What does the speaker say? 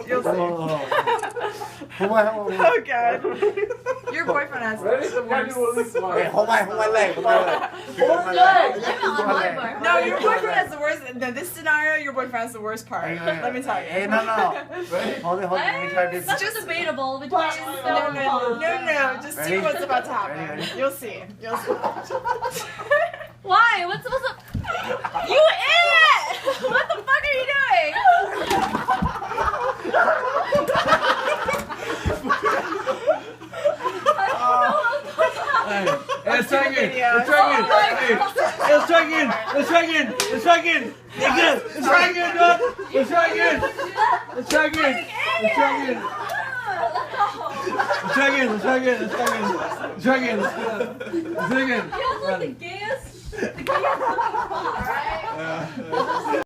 You'll see. Hold my Oh god. Your boyfriend has the worst. Hey, hold my leg. Hold my leg. No, your boyfriend has the worst. In this scenario, your boyfriend has the worst part. Let me tell you. Hey, no. Hold it. Let me try this. That's just debatable between No. Just see what's about to happen. You'll see. You'll see. Why? What's supposed to... You idiot! What the fuck are you doing? Let's try again. Let's try again. You look like the gayest. Alright?